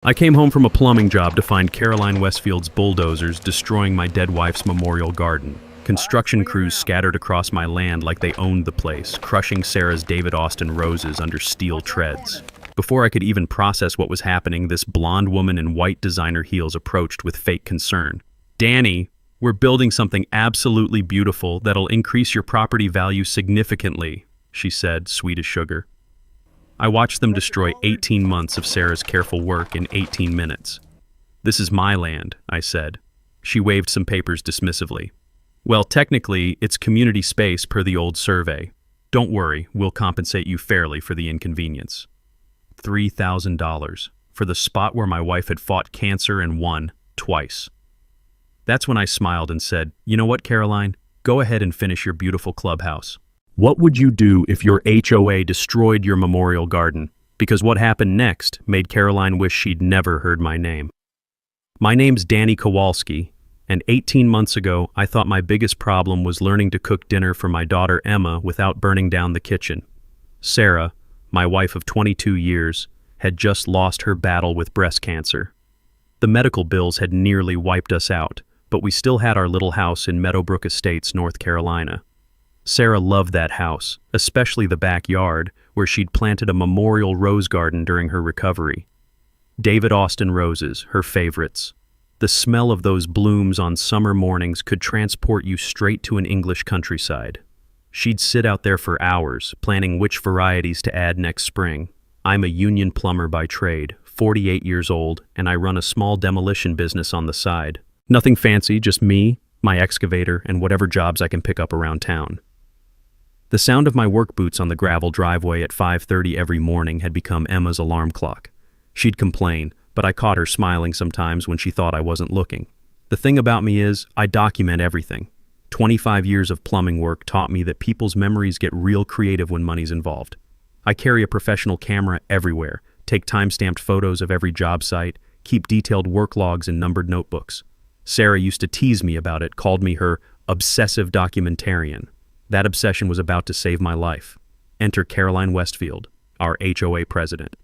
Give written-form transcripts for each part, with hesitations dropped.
I came home from a plumbing job to find Caroline Westfield's bulldozers destroying my dead wife's memorial garden. Construction crews scattered across my land like they owned the place, crushing Sarah's David Austin roses under steel treads. Before I could even process what was happening, this blonde woman in white designer heels approached with fake concern. "Danny, we're building something absolutely beautiful that'll increase your property value significantly," she said, sweet as sugar. I watched them destroy 18 months of Sarah's careful work in 18 minutes. "This is my land," I said. She waved some papers dismissively. "Well, technically, it's community space per the old survey. Don't worry, we'll compensate you fairly for the inconvenience." $3,000 for the spot where my wife had fought cancer and won twice. That's when I smiled and said, "You know what, Caroline? Go ahead and finish your beautiful clubhouse. What would you do if your HOA destroyed your memorial garden?" Because what happened next made Caroline wish she'd never heard my name. My name's Danny Kowalski, and 18 months ago, I thought my biggest problem was learning to cook dinner for my daughter Emma without burning down the kitchen. Sarah, my wife of 22 years, had just lost her battle with breast cancer. The medical bills had nearly wiped us out, but we still had our little house in Meadowbrook Estates, North Carolina. Sarah loved that house, especially the backyard, where she'd planted a memorial rose garden during her recovery. David Austin roses, her favorites. The smell of those blooms on summer mornings could transport you straight to an English countryside. She'd sit out there for hours, planning which varieties to add next spring. I'm a union plumber by trade, 48 years old, and I run a small demolition business on the side. Nothing fancy, just me, my excavator, and whatever jobs I can pick up around town. The sound of my work boots on the gravel driveway at 5:30 every morning had become Emma's alarm clock. She'd complain, but I caught her smiling sometimes when she thought I wasn't looking. The thing about me is, I document everything. 25 years of plumbing work taught me that people's memories get real creative when money's involved. I carry a professional camera everywhere, take time-stamped photos of every job site, keep detailed work logs in numbered notebooks. Sarah used to tease me about it, called me her obsessive documentarian. That obsession was about to save my life. Enter Caroline Westfield, our HOA president.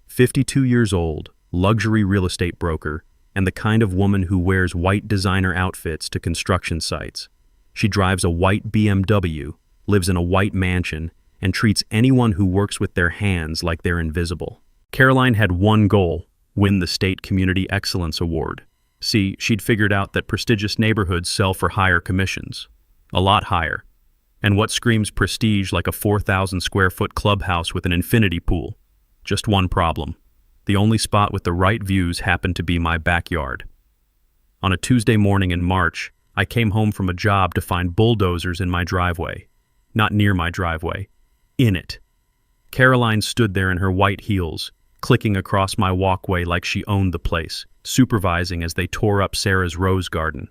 52 years old, luxury real estate broker, and the kind of woman who wears white designer outfits to construction sites. She drives a white BMW, lives in a white mansion, and treats anyone who works with their hands like they're invisible. Caroline had one goal: win the State Community Excellence Award. See, she'd figured out that prestigious neighborhoods sell for higher commissions. A lot higher. And what screams prestige like a 4,000 square foot clubhouse with an infinity pool? Just one problem. The only spot with the right views happened to be my backyard. On a Tuesday morning in March, I came home from a job to find bulldozers in my driveway. Not near my driveway. In it. Caroline stood there in her white heels, clicking across my walkway like she owned the place, supervising as they tore up Sarah's rose garden.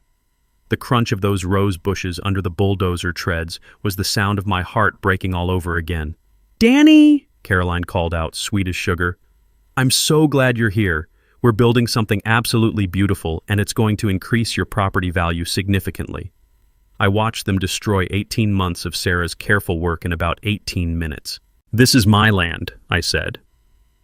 The crunch of those rose bushes under the bulldozer treads was the sound of my heart breaking all over again. "Danny!" Caroline called out, sweet as sugar. "I'm so glad you're here. We're building something absolutely beautiful, and it's going to increase your property value significantly." I watched them destroy 18 months of Sarah's careful work in about 18 minutes. "This is my land," I said.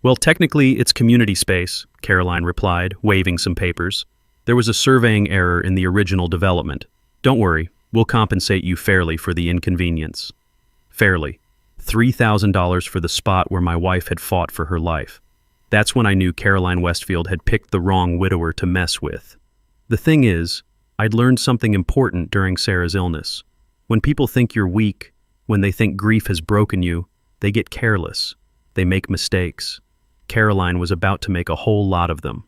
"Well, technically, it's community space," Caroline replied, waving some papers. "There was a surveying error in the original development. Don't worry, we'll compensate you fairly for the inconvenience." Fairly. $3,000 for the spot where my wife had fought for her life. That's when I knew Caroline Westfield had picked the wrong widower to mess with. The thing is, I'd learned something important during Sarah's illness. When people think you're weak, when they think grief has broken you, they get careless. They make mistakes. Caroline was about to make a whole lot of them.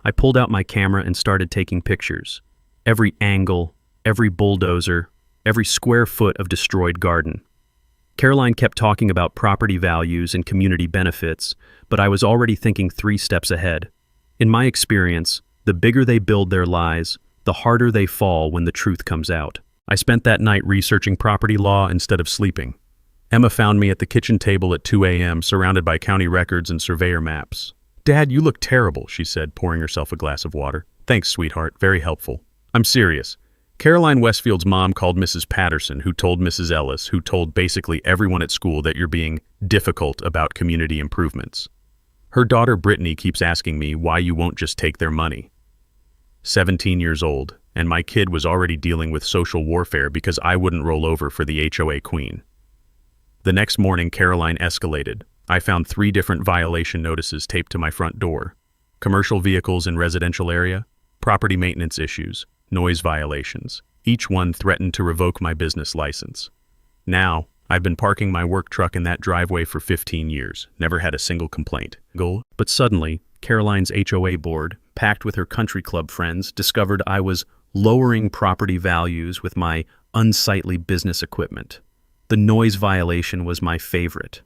I pulled out my camera and started taking pictures. Every angle, every bulldozer, every square foot of destroyed garden. Caroline kept talking about property values and community benefits, but I was already thinking 3 steps ahead. In my experience, the bigger they build their lies, the harder they fall when the truth comes out. I spent that night researching property law instead of sleeping. Emma found me at the kitchen table at 2 a.m., surrounded by county records and surveyor maps. "Dad, you look terrible," she said, pouring herself a glass of water. "Thanks, sweetheart. Very helpful." "I'm serious. Caroline Westfield's mom called Mrs. Patterson, who told Mrs. Ellis, who told basically everyone at school that you're being difficult about community improvements." Her daughter Brittany keeps asking me why you won't just take their money. 17 years old, and my kid was already dealing with social warfare because I wouldn't roll over for the HOA queen. The next morning, Caroline escalated. I found 3 different violation notices taped to my front door. Commercial vehicles in residential area, property maintenance issues, noise violations. Each one threatened to revoke my business license. Now, I've been parking my work truck in that driveway for 15 years, never had a single complaint. But suddenly, Caroline's HOA board, packed with her country club friends, discovered I was lowering property values with my unsightly business equipment. The noise violation was my favorite.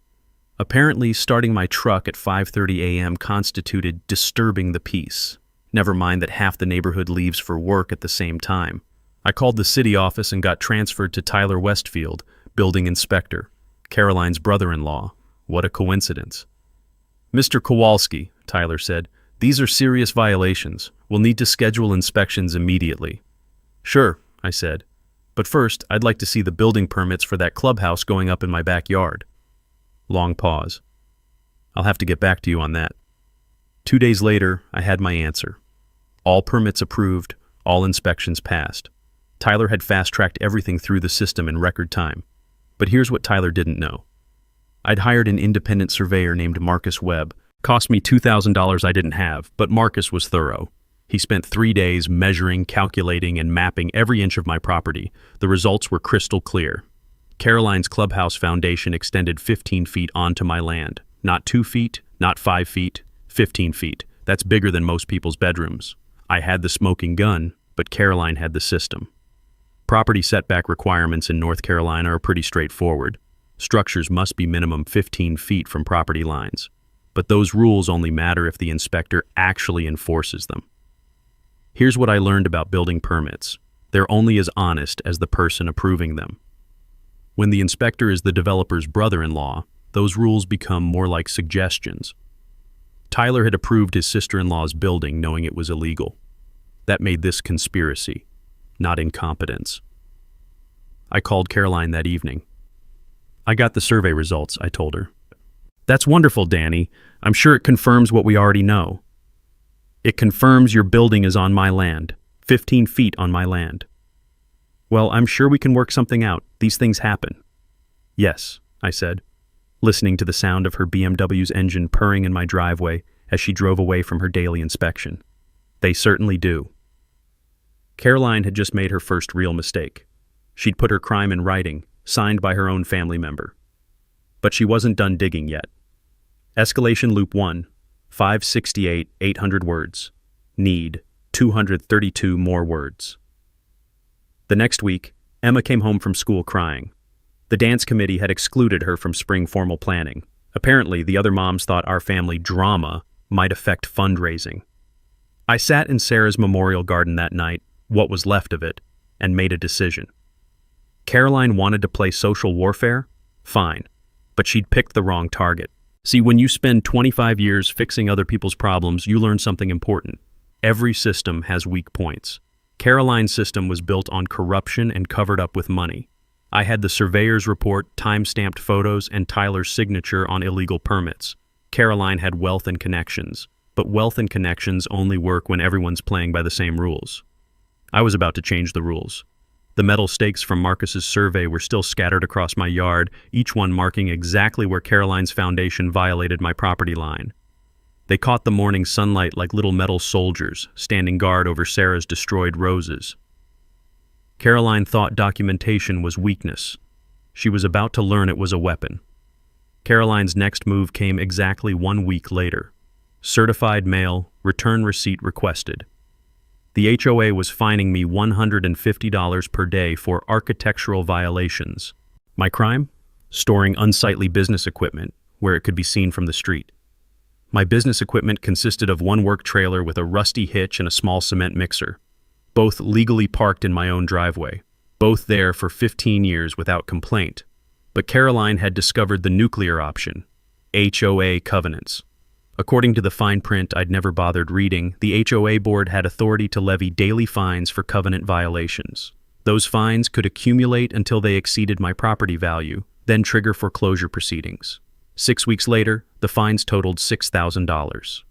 Apparently, starting my truck at 5:30 a.m. constituted disturbing the peace. Never mind that half the neighborhood leaves for work at the same time. I called the city office and got transferred to Tyler Westfield, building inspector, Caroline's brother-in-law. What a coincidence. "Mr. Kowalski," Tyler said, "these are serious violations. We'll need to schedule inspections immediately." "Sure," I said. "But first, I'd like to see the building permits for that clubhouse going up in my backyard." Long pause. "I'll have to get back to you on that." 2 days later, I had my answer. All permits approved, all inspections passed. Tyler had fast-tracked everything through the system in record time. But here's what Tyler didn't know. I'd hired an independent surveyor named Marcus Webb. Cost me $2,000 I didn't have, but Marcus was thorough. He spent 3 days measuring, calculating, and mapping every inch of my property. The results were crystal clear. Caroline's clubhouse foundation extended 15 feet onto my land. Not 2 feet, not 5 feet, 15 feet. That's bigger than most people's bedrooms. I had the smoking gun, but Caroline had the system. Property setback requirements in North Carolina are pretty straightforward. Structures must be minimum 15 feet from property lines. But those rules only matter if the inspector actually enforces them. Here's what I learned about building permits. They're only as honest as the person approving them. When the inspector is the developer's brother-in-law, those rules become more like suggestions. Tyler had approved his sister-in-law's building knowing it was illegal. That made this conspiracy, not incompetence. I called Caroline that evening. "I got the survey results," I told her. "That's wonderful, Danny. I'm sure it confirms what we already know." "It confirms your building is on my land, 15 feet on my land." "Well, I'm sure we can work something out. These things happen." "Yes," I said, listening to the sound of her BMW's engine purring in my driveway as she drove away from her daily inspection. "They certainly do." Caroline had just made her first real mistake. She'd put her crime in writing, signed by her own family member. But she wasn't done digging yet. Escalation loop 1, 568, 800 words. Need 232 more words. The next week, Emma came home from school crying. The dance committee had excluded her from spring formal planning. Apparently, the other moms thought our family drama might affect fundraising. I sat in Sarah's memorial garden that night, what was left of it, and made a decision. Caroline wanted to play social warfare? Fine. But she'd picked the wrong target. See, when you spend 25 years fixing other people's problems, you learn something important. Every system has weak points. Caroline's system was built on corruption and covered up with money. I had the surveyor's report, time-stamped photos, and Tyler's signature on illegal permits. Caroline had wealth and connections. But wealth and connections only work when everyone's playing by the same rules. I was about to change the rules. The metal stakes from Marcus's survey were still scattered across my yard, each one marking exactly where Caroline's foundation violated my property line. They caught the morning sunlight like little metal soldiers, standing guard over Sarah's destroyed roses. Caroline thought documentation was weakness. She was about to learn it was a weapon. Caroline's next move came exactly 1 week later. Certified mail, return receipt requested. The HOA was fining me $150 per day for architectural violations. My crime? Storing unsightly business equipment where it could be seen from the street. My business equipment consisted of one work trailer with a rusty hitch and a small cement mixer, both legally parked in my own driveway, both there for 15 years without complaint. But Caroline had discovered the nuclear option, HOA covenants. According to the fine print I'd never bothered reading, the HOA board had authority to levy daily fines for covenant violations. Those fines could accumulate until they exceeded my property value, then trigger foreclosure proceedings. 6 weeks later, the fines totaled $6,000.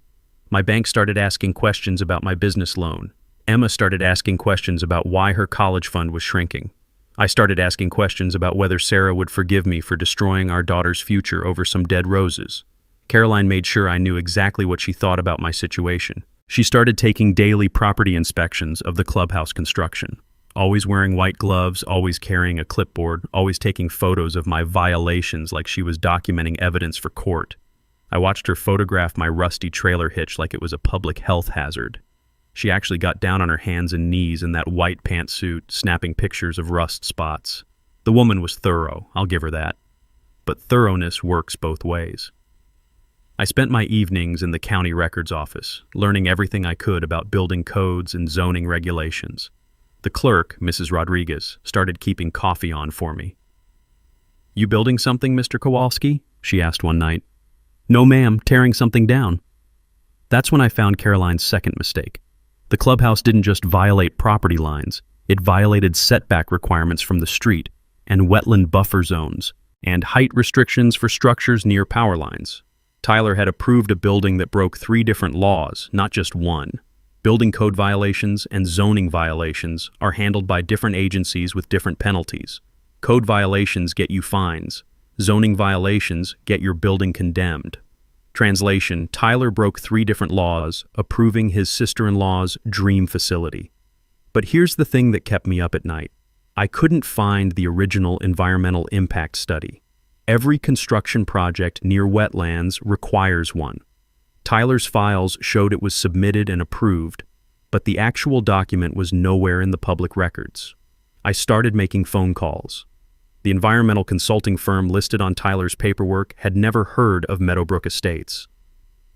My bank started asking questions about my business loan. Emma started asking questions about why her college fund was shrinking. I started asking questions about whether Sarah would forgive me for destroying our daughter's future over some dead roses. Caroline made sure I knew exactly what she thought about my situation. She started taking daily property inspections of the clubhouse construction. Always wearing white gloves, always carrying a clipboard, always taking photos of my violations like she was documenting evidence for court. I watched her photograph my rusty trailer hitch like it was a public health hazard. She actually got down on her hands and knees in that white pantsuit, snapping pictures of rust spots. The woman was thorough, I'll give her that. But thoroughness works both ways. I spent my evenings in the county records office, learning everything I could about building codes and zoning regulations. The clerk, Mrs. Rodriguez, started keeping coffee on for me. "You building something, Mr. Kowalski?" she asked one night. "No, ma'am, tearing something down." That's when I found Caroline's second mistake. The clubhouse didn't just violate property lines, it violated setback requirements from the street, and wetland buffer zones, and height restrictions for structures near power lines. Tyler had approved a building that broke 3 different laws, not just one. Building code violations and zoning violations are handled by different agencies with different penalties. Code violations get you fines. Zoning violations get your building condemned. Translation: Tyler broke 3 different laws, approving his sister-in-law's dream facility. But here's the thing that kept me up at night. I couldn't find the original environmental impact study. Every construction project near wetlands requires one. Tyler's files showed it was submitted and approved, but the actual document was nowhere in the public records. I started making phone calls. The environmental consulting firm listed on Tyler's paperwork had never heard of Meadowbrook Estates.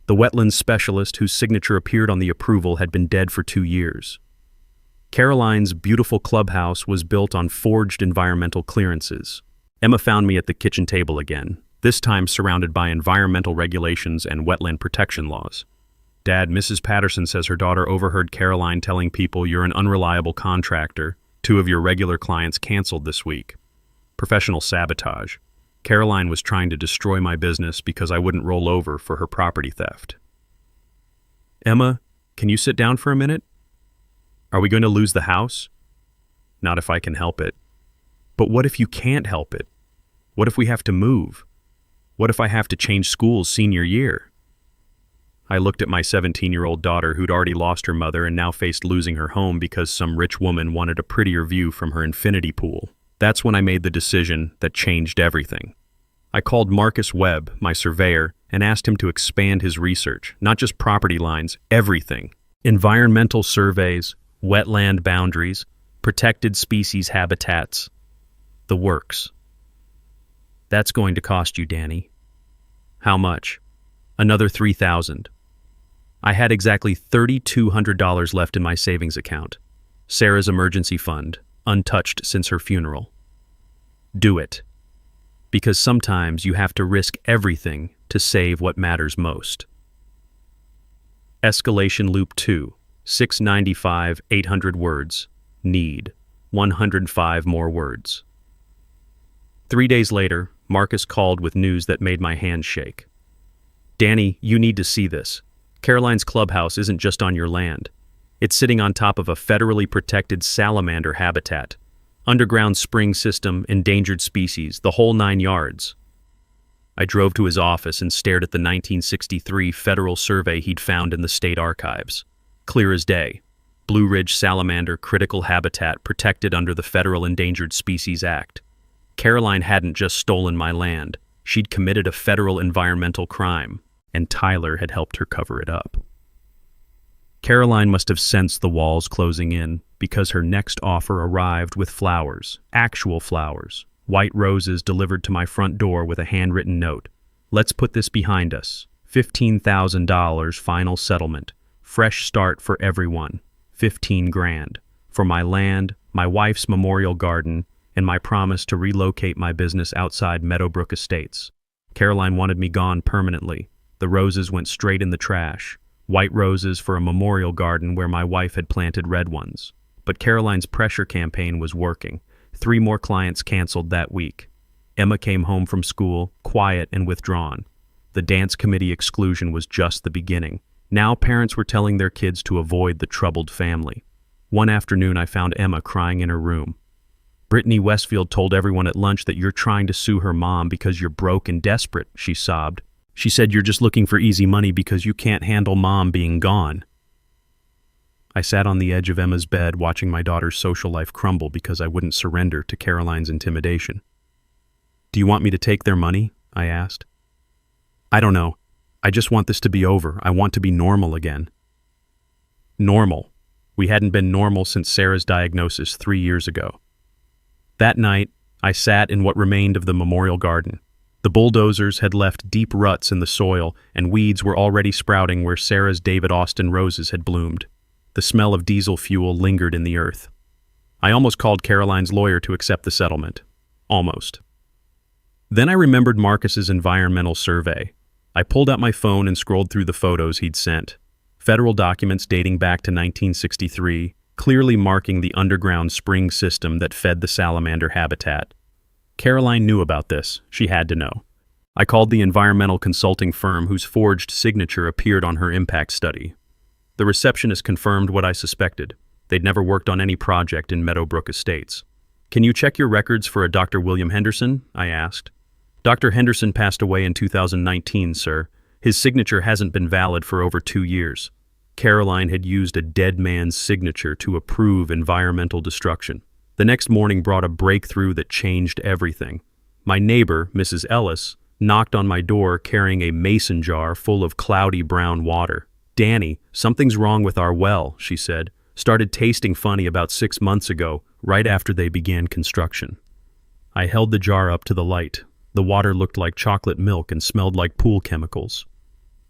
The wetlands specialist whose signature appeared on the approval had been dead for 2 years. Caroline's beautiful clubhouse was built on forged environmental clearances. Emma found me at the kitchen table again, this time surrounded by environmental regulations and wetland protection laws. "Dad, Mrs. Patterson says her daughter overheard Caroline telling people you're an unreliable contractor. 2 of your regular clients canceled this week. Professional sabotage. Caroline was trying to destroy my business because I wouldn't roll over for her property theft." "Emma, can you sit down for a minute? Are we going to lose the house?" "Not if I can help it." "But what if you can't help it? What if we have to move? What if I have to change schools senior year?" I looked at my 17-year-old daughter who'd already lost her mother and now faced losing her home because some rich woman wanted a prettier view from her infinity pool. That's when I made the decision that changed everything. I called Marcus Webb, my surveyor, and asked him to expand his research, not just property lines, everything. Environmental surveys, wetland boundaries, protected species habitats, the works. "That's going to cost you, Danny." "How much?" "Another $3,000. I had exactly $3,200 left in my savings account. Sarah's emergency fund, untouched since her funeral. Do it. Because sometimes you have to risk everything to save what matters most. Escalation Loop 2, 695, 800 words. Need 105 more words. 3 days later, Marcus called with news that made my hands shake. "Danny, you need to see this. Caroline's clubhouse isn't just on your land. It's sitting on top of a federally protected salamander habitat. Underground spring system, endangered species, the whole 9 yards." I drove to his office and stared at the 1963 federal survey he'd found in the state archives. Clear as day. Blue Ridge salamander critical habitat protected under the Federal Endangered Species Act. Caroline hadn't just stolen my land. She'd committed a federal environmental crime, and Tyler had helped her cover it up. Caroline must have sensed the walls closing in, because her next offer arrived with flowers, actual flowers, white roses delivered to my front door with a handwritten note. "Let's put this behind us. $15,000 final settlement. Fresh start for everyone. 15 grand. For my land, my wife's memorial garden, and my promise to relocate my business outside Meadowbrook Estates." Caroline wanted me gone permanently. The roses went straight in the trash. White roses for a memorial garden where my wife had planted red ones. But Caroline's pressure campaign was working. 3 more clients canceled that week. Emma came home from school, quiet and withdrawn. The dance committee exclusion was just the beginning. Now parents were telling their kids to avoid the troubled family. One afternoon I found Emma crying in her room. "Brittany Westfield told everyone at lunch that you're trying to sue her mom because you're broke and desperate," she sobbed. "She said you're just looking for easy money because you can't handle mom being gone." I sat on the edge of Emma's bed watching my daughter's social life crumble because I wouldn't surrender to Caroline's intimidation. "Do you want me to take their money?" I asked. "I don't know. I just want this to be over. I want to be normal again." Normal. We hadn't been normal since Sarah's diagnosis 3 years ago. That night, I sat in what remained of the memorial garden. The bulldozers had left deep ruts in the soil, and weeds were already sprouting where Sarah's David Austin roses had bloomed. The smell of diesel fuel lingered in the earth. I almost called Caroline's lawyer to accept the settlement. Almost. Then I remembered Marcus's environmental survey. I pulled out my phone and scrolled through the photos he'd sent. Federal documents dating back to 1963, clearly marking the underground spring system that fed the salamander habitat. Caroline knew about this. She had to know. I called the environmental consulting firm whose forged signature appeared on her impact study. The receptionist confirmed what I suspected. They'd never worked on any project in Meadowbrook Estates. "Can you check your records for a Dr. William Henderson?" I asked. "Dr. Henderson passed away in 2019, sir. His signature hasn't been valid for over 2 years. Caroline had used a dead man's signature to approve environmental destruction. The next morning brought a breakthrough that changed everything. My neighbor, Mrs. Ellis, knocked on my door carrying a mason jar full of cloudy brown water. "Danny, something's wrong with our well," she said. "Started tasting funny about 6 months ago, right after they began construction." I held the jar up to the light. The water looked like chocolate milk and smelled like pool chemicals.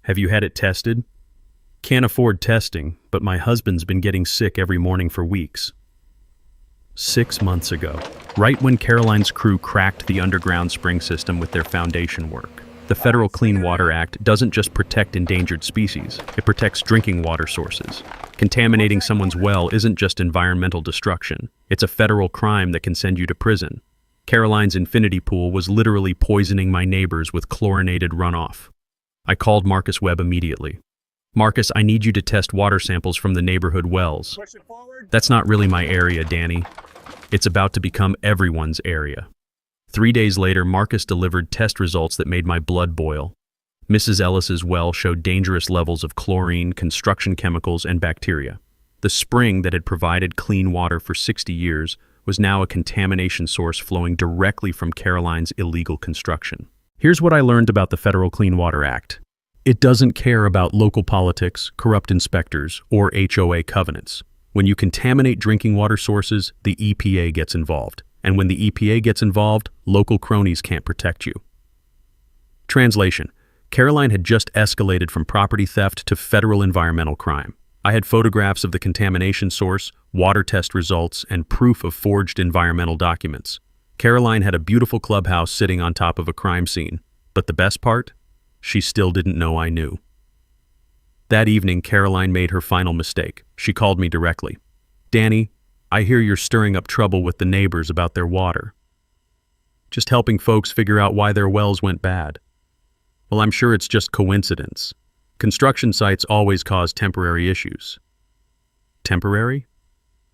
"Have you had it tested?" "Can't afford testing, but my husband's been getting sick every morning for weeks." 6 months ago, right when Caroline's crew cracked the underground spring system with their foundation work. The Federal Clean Water Act doesn't just protect endangered species, it protects drinking water sources. Contaminating someone's well isn't just environmental destruction, it's a federal crime that can send you to prison. Caroline's infinity pool was literally poisoning my neighbors with chlorinated runoff. I called Marcus Webb immediately. "Marcus, I need you to test water samples from the neighborhood wells." "That's not really my area, Danny. It's about to become everyone's area." 3 days later, Marcus delivered test results that made my blood boil. Mrs. Ellis's well showed dangerous levels of chlorine, construction chemicals, and bacteria. The spring that had provided clean water for 60 years was now a contamination source flowing directly from Caroline's illegal construction. Here's what I learned about the Federal Clean Water Act. It doesn't care about local politics, corrupt inspectors, or HOA covenants. When you contaminate drinking water sources, the EPA gets involved. And when the EPA gets involved, local cronies can't protect you. Translation: Caroline had just escalated from property theft to federal environmental crime. I had photographs of the contamination source, water test results, and proof of forged environmental documents. Caroline had a beautiful clubhouse sitting on top of a crime scene. But the best part? She still didn't know I knew. That evening, Caroline made her final mistake. She called me directly. "Danny, I hear you're stirring up trouble with the neighbors about their water." "Just helping folks figure out why their wells went bad." "Well, I'm sure it's just coincidence. Construction sites always cause temporary issues." "Temporary?"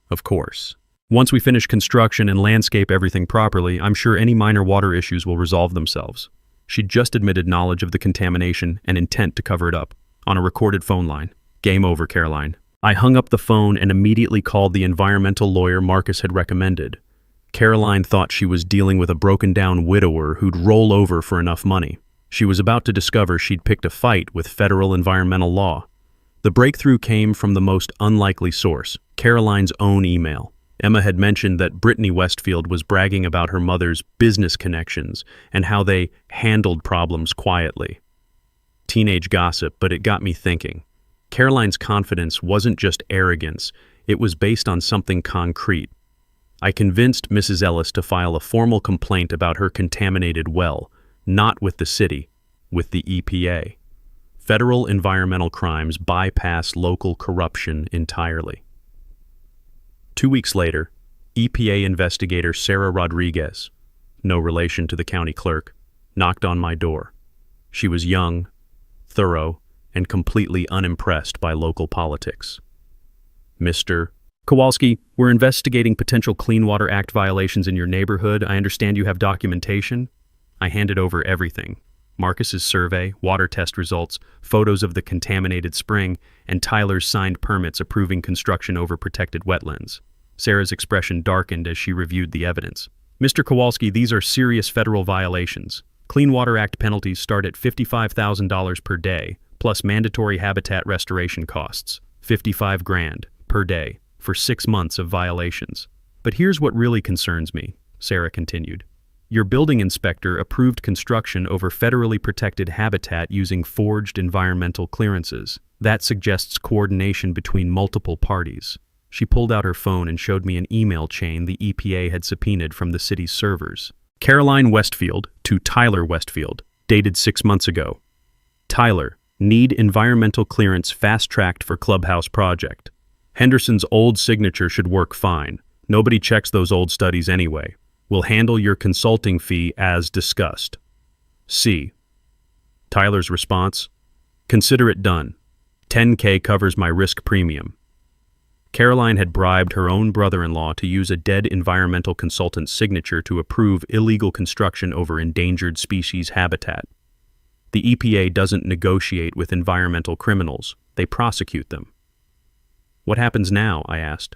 "Of course. Once we finish construction and landscape everything properly, I'm sure any minor water issues will resolve themselves." She'd just admitted knowledge of the contamination and intent to cover it up, on a recorded phone line. Game over, Caroline. I hung up the phone and immediately called the environmental lawyer Marcus had recommended. Caroline thought she was dealing with a broken-down widower who'd roll over for enough money. She was about to discover she'd picked a fight with federal environmental law. The breakthrough came from the most unlikely source, Caroline's own email. Emma had mentioned that Brittany Westfield was bragging about her mother's business connections and how they handled problems quietly. Teenage gossip, but it got me thinking. Caroline's confidence wasn't just arrogance, it was based on something concrete. I convinced Mrs. Ellis to file a formal complaint about her contaminated well, not with the city, with the EPA. Federal environmental crimes bypass local corruption entirely. 2 weeks later, EPA investigator Sarah Rodriguez, no relation to the county clerk, knocked on my door. She was young, thorough, and completely unimpressed by local politics. Mr. Kowalski, we're investigating potential Clean Water Act violations in your neighborhood. I understand you have documentation. I handed over everything. Marcus's survey, water test results, photos of the contaminated spring, and Tyler's signed permits approving construction over protected wetlands. Sarah's expression darkened as she reviewed the evidence. Mr. Kowalski, these are serious federal violations. Clean Water Act penalties start at $55,000 per day, plus mandatory habitat restoration costs, $55 grand per day, for 6 months of violations. But here's what really concerns me, Sarah continued. Your building inspector approved construction over federally protected habitat using forged environmental clearances. That suggests coordination between multiple parties. She pulled out her phone and showed me an email chain the EPA had subpoenaed from the city's servers. Caroline Westfield to Tyler Westfield, dated 6 months ago. Tyler, need environmental clearance fast-tracked for clubhouse project. Henderson's old signature should work fine. Nobody checks those old studies anyway. We'll handle your consulting fee as discussed. C. Tyler's response, consider it done. $10K covers my risk premium. Caroline had bribed her own brother-in-law to use a dead environmental consultant's signature to approve illegal construction over endangered species habitat. The EPA doesn't negotiate with environmental criminals. They prosecute them. What happens now? I asked.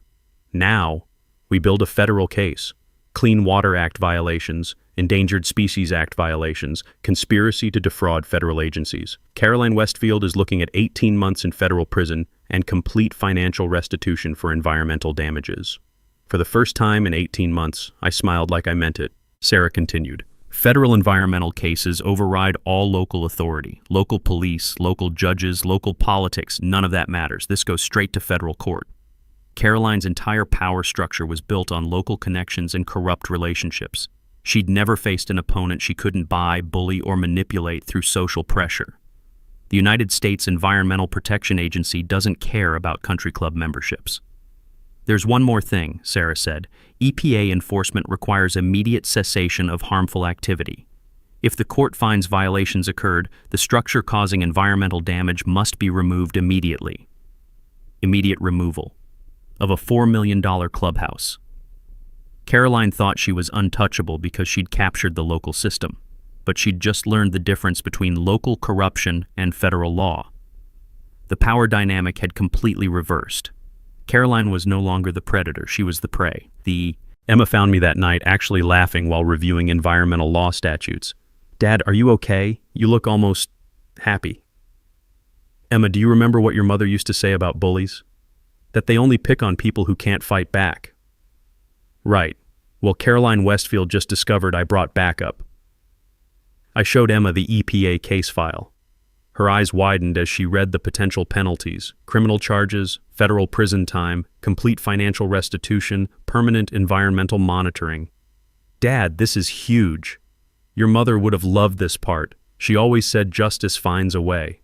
Now, we build a federal case. Clean Water Act violations, Endangered Species Act violations, conspiracy to defraud federal agencies. Caroline Westfield is looking at 18 months in federal prison and complete financial restitution for environmental damages. For the first time in 18 months, I smiled like I meant it. Sarah continued. Federal environmental cases override all local authority. Local police, local judges, local politics, none of that matters. This goes straight to federal court. Caroline's entire power structure was built on local connections and corrupt relationships. She'd never faced an opponent she couldn't buy, bully, or manipulate through social pressure. The United States Environmental Protection Agency doesn't care about country club memberships. There's one more thing, Sarah said. EPA enforcement requires immediate cessation of harmful activity. If the court finds violations occurred, the structure causing environmental damage must be removed immediately. Immediate removal of a $4 million clubhouse. Caroline thought she was untouchable because she'd captured the local system, but she'd just learned the difference between local corruption and federal law. The power dynamic had completely reversed. Caroline was no longer the predator, she was the prey. Emma found me that night actually laughing while reviewing environmental law statutes. Dad, are you okay? You look almost happy. Emma, do you remember what your mother used to say about bullies? That they only pick on people who can't fight back. Right. Well, Caroline Westfield just discovered I brought backup. I showed Emma the EPA case file. Her eyes widened as she read the potential penalties: criminal charges, federal prison time, complete financial restitution, permanent environmental monitoring. Dad, this is huge. Your mother would have loved this part. She always said justice finds a way.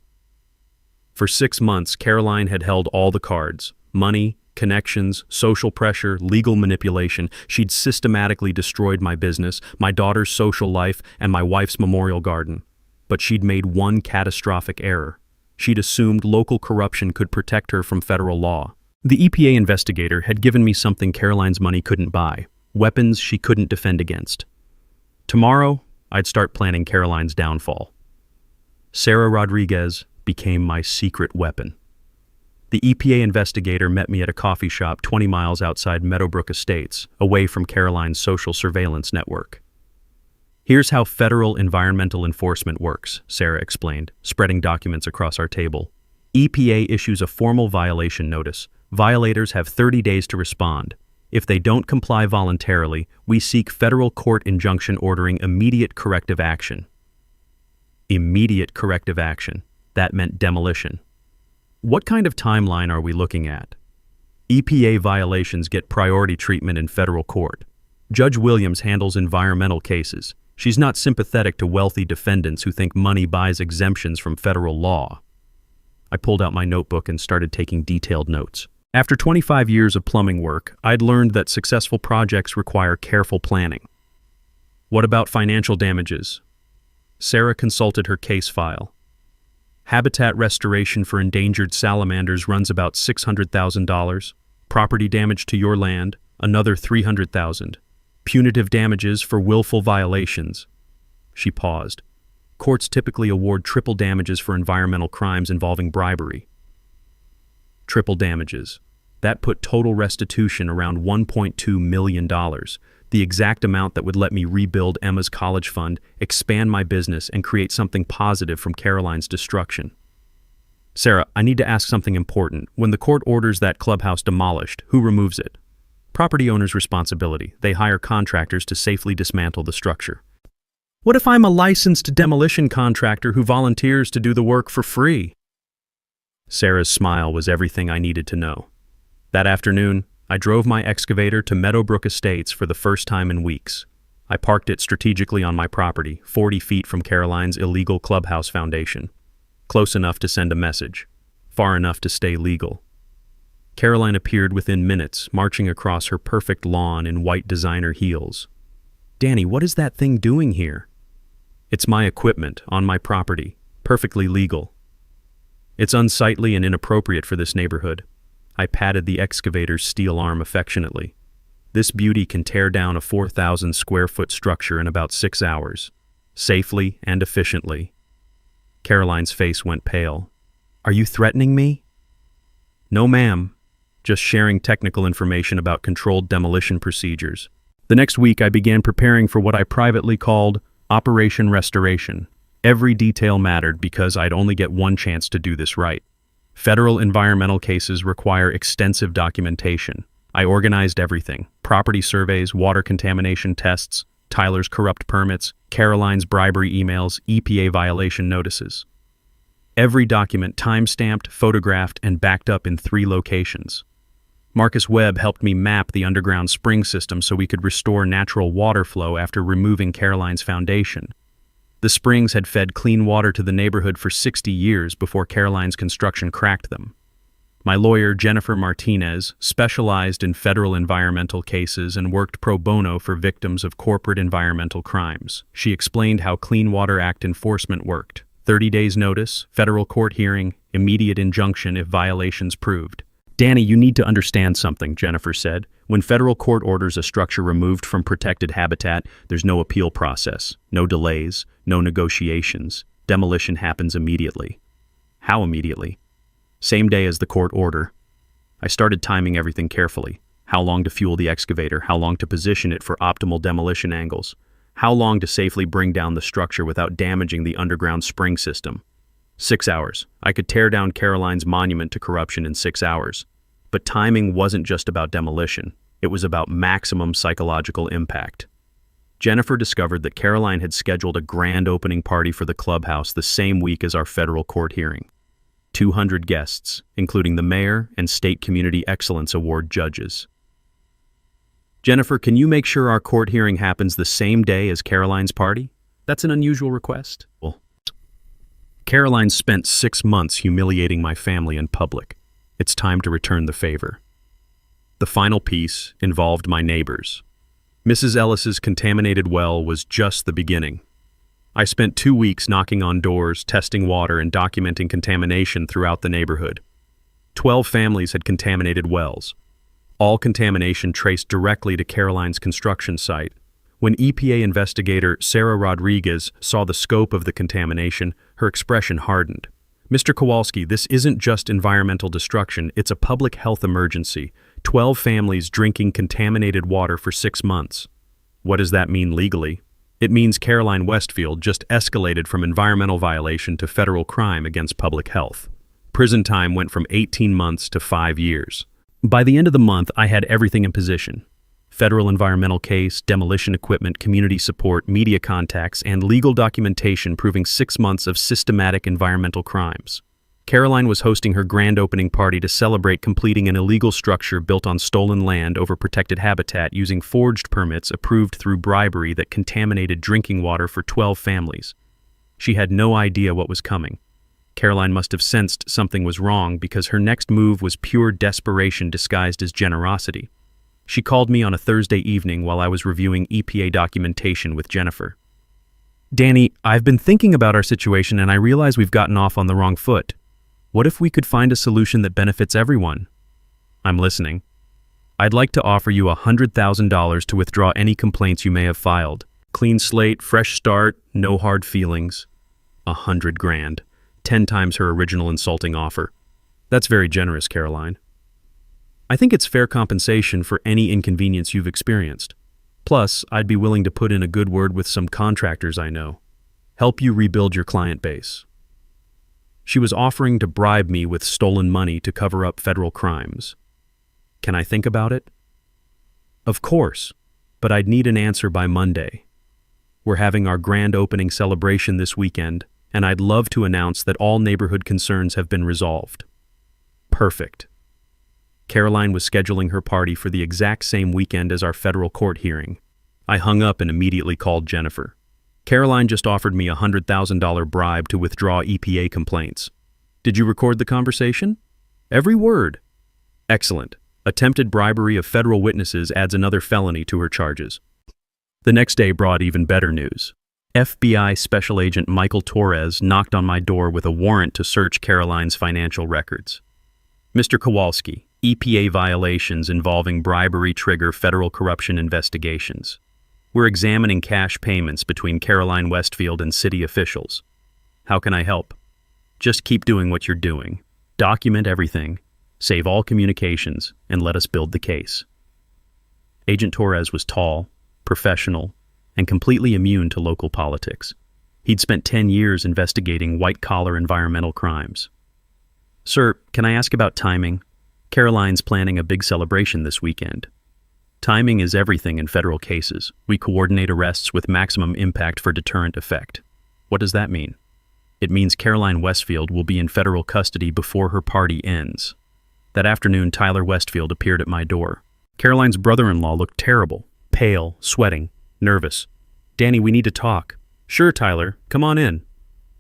For 6 months, Caroline had held all the cards: money, connections, social pressure, legal manipulation. She'd systematically destroyed my business, my daughter's social life, and my wife's memorial garden. But she'd made one catastrophic error. She'd assumed local corruption could protect her from federal law. The EPA investigator had given me something Caroline's money couldn't buy: weapons she couldn't defend against. Tomorrow, I'd start planning Caroline's downfall. Sarah Rodriguez became my secret weapon. The EPA investigator met me at a coffee shop 20 miles outside Meadowbrook Estates, away from Caroline's social surveillance network. Here's how federal environmental enforcement works, Sarah explained, spreading documents across our table. EPA issues a formal violation notice. Violators have 30 days to respond. If they don't comply voluntarily, we seek federal court injunction ordering immediate corrective action. Immediate corrective action. That meant demolition. What kind of timeline are we looking at? EPA violations get priority treatment in federal court. Judge Williams handles environmental cases. She's not sympathetic to wealthy defendants who think money buys exemptions from federal law. I pulled out my notebook and started taking detailed notes. After 25 years of plumbing work, I'd learned that successful projects require careful planning. What about financial damages? Sarah consulted her case file. Habitat restoration for endangered salamanders runs about $600,000. Property damage to your land, another $300,000. Punitive damages for willful violations. She paused. Courts typically award triple damages for environmental crimes involving bribery. Triple damages. That put total restitution around $1.2 million, the exact amount that would let me rebuild Emma's college fund, expand my business, and create something positive from Caroline's destruction. Sarah, I need to ask something important. When the court orders that clubhouse demolished, who removes it? Property owner's responsibility. They hire contractors to safely dismantle the structure. What if I'm a licensed demolition contractor who volunteers to do the work for free? Sarah's smile was everything I needed to know. That afternoon, I drove my excavator to Meadowbrook Estates for the first time in weeks. I parked it strategically on my property, 40 feet from Caroline's illegal clubhouse foundation. Close enough to send a message, far enough to stay legal. Caroline appeared within minutes, marching across her perfect lawn in white designer heels. Danny, what is that thing doing here? It's my equipment, on my property, perfectly legal. It's unsightly and inappropriate for this neighborhood. I patted the excavator's steel arm affectionately. This beauty can tear down a 4,000 square foot structure in about 6 hours, safely and efficiently. Caroline's face went pale. Are you threatening me? No, ma'am. Just sharing technical information about controlled demolition procedures. The next week, I began preparing for what I privately called Operation Restoration. Every detail mattered because I'd only get one chance to do this right. Federal environmental cases require extensive documentation. I organized everything: property surveys, water contamination tests, Tyler's corrupt permits, Caroline's bribery emails, EPA violation notices. Every document time-stamped, photographed, and backed up in 3 locations. Marcus Webb helped me map the underground spring system so we could restore natural water flow after removing Caroline's foundation. The springs had fed clean water to the neighborhood for 60 years before Caroline's construction cracked them. My lawyer, Jennifer Martinez, specialized in federal environmental cases and worked pro bono for victims of corporate environmental crimes. She explained how Clean Water Act enforcement worked. 30 days notice, federal court hearing, immediate injunction if violations proved. Danny, you need to understand something, Jennifer said. When federal court orders a structure removed from protected habitat, there's no appeal process, no delays, no negotiations. Demolition happens immediately. How immediately? Same day as the court order. I started timing everything carefully. How long to fuel the excavator, how long to position it for optimal demolition angles, how long to safely bring down the structure without damaging the underground spring system. 6 hours. I could tear down Caroline's monument to corruption in 6 hours. But timing wasn't just about demolition. It was about maximum psychological impact. Jennifer discovered that Caroline had scheduled a grand opening party for the clubhouse the same week as our federal court hearing. 200 guests, including the mayor and State Community Excellence Award judges. Jennifer, can you make sure our court hearing happens the same day as Caroline's party? That's an unusual request. Well, Caroline spent 6 months humiliating my family in public. It's time to return the favor. The final piece involved my neighbors. Mrs. Ellis's contaminated well was just the beginning. I spent 2 weeks knocking on doors, testing water, and documenting contamination throughout the neighborhood. 12 families had contaminated wells. All contamination traced directly to Caroline's construction site. When EPA investigator Sarah Rodriguez saw the scope of the contamination, her expression hardened. Mr. Kowalski, this isn't just environmental destruction, it's a public health emergency. 12 families drinking contaminated water for 6 months. What does that mean legally? It means Caroline Westfield just escalated from environmental violation to federal crime against public health. Prison time went from 18 months to 5 years. By the end of the month, I had everything in position. Federal environmental case, demolition equipment, community support, media contacts, and legal documentation proving 6 months of systematic environmental crimes. Caroline was hosting her grand opening party to celebrate completing an illegal structure built on stolen land over protected habitat using forged permits approved through bribery that contaminated drinking water for 12 families. She had no idea what was coming. Caroline must have sensed something was wrong because her next move was pure desperation disguised as generosity. She called me on a Thursday evening while I was reviewing EPA documentation with Jennifer. Danny, I've been thinking about our situation and I realize we've gotten off on the wrong foot. What if we could find a solution that benefits everyone? I'm listening. I'd like to offer you $100,000 to withdraw any complaints you may have filed. Clean slate, fresh start, no hard feelings. $100,000, 10 times her original insulting offer. That's very generous, Caroline. I think it's fair compensation for any inconvenience you've experienced. Plus, I'd be willing to put in a good word with some contractors I know. Help you rebuild your client base. She was offering to bribe me with stolen money to cover up federal crimes. Can I think about it? Of course, but I'd need an answer by Monday. We're having our grand opening celebration this weekend, and I'd love to announce that all neighborhood concerns have been resolved. Perfect. Caroline was scheduling her party for the exact same weekend as our federal court hearing. I hung up and immediately called Jennifer. Caroline just offered me a $100,000 bribe to withdraw EPA complaints. Did you record the conversation? Every word. Excellent. Attempted bribery of federal witnesses adds another felony to her charges. The next day brought even better news. FBI Special Agent Michael Torres knocked on my door with a warrant to search Caroline's financial records. Mr. Kowalski, EPA violations involving bribery trigger federal corruption investigations. We're examining cash payments between Caroline Westfield and city officials. How can I help? Just keep doing what you're doing. Document everything, save all communications, and let us build the case. Agent Torres was tall, professional, and completely immune to local politics. He'd spent 10 years investigating white-collar environmental crimes. Sir, can I ask about timing? Caroline's planning a big celebration this weekend. Timing is everything in federal cases. We coordinate arrests with maximum impact for deterrent effect. What does that mean? It means Caroline Westfield will be in federal custody before her party ends. That afternoon, Tyler Westfield appeared at my door. Caroline's brother-in-law looked terrible, pale, sweating, nervous. Danny, we need to talk. Sure, Tyler, come on in.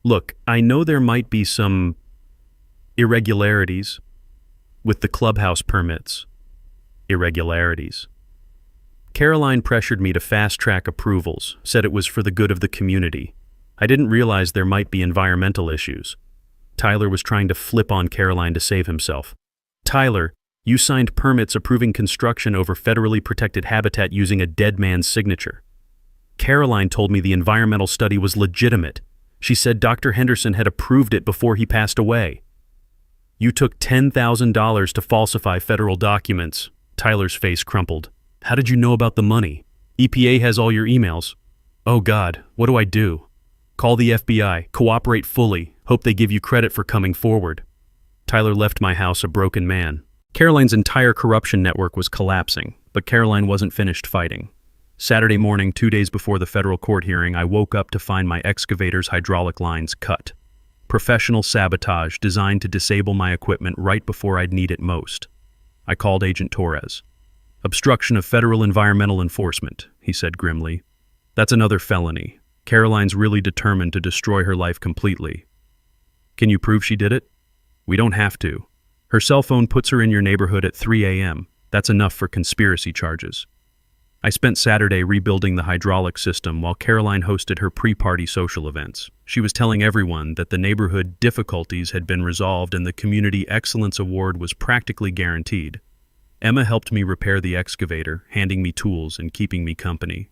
Look, I know there might be some irregularities with the clubhouse permits. Irregularities. Caroline pressured me to fast-track approvals, said it was for the good of the community. I didn't realize there might be environmental issues. Tyler was trying to flip on Caroline to save himself. Tyler, you signed permits approving construction over federally protected habitat using a dead man's signature. Caroline told me the environmental study was legitimate. She said Dr. Henderson had approved it before he passed away. You took $10,000 to falsify federal documents. Tyler's face crumpled. How did you know about the money? EPA has all your emails. Oh God, what do I do? Call the FBI, cooperate fully, hope they give you credit for coming forward. Tyler left my house a broken man. Caroline's entire corruption network was collapsing, but Caroline wasn't finished fighting. Saturday morning, 2 days before the federal court hearing, I woke up to find my excavator's hydraulic lines cut. Professional sabotage designed to disable my equipment right before I'd need it most. I called Agent Torres. Obstruction of federal environmental enforcement, he said grimly. That's another felony. Caroline's really determined to destroy her life completely. Can you prove she did it? We don't have to. Her cell phone puts her in your neighborhood at 3 a.m. That's enough for conspiracy charges. I spent Saturday rebuilding the hydraulic system while Caroline hosted her pre-party social events. She was telling everyone that the neighborhood difficulties had been resolved and the Community Excellence Award was practically guaranteed. Emma helped me repair the excavator, handing me tools and keeping me company.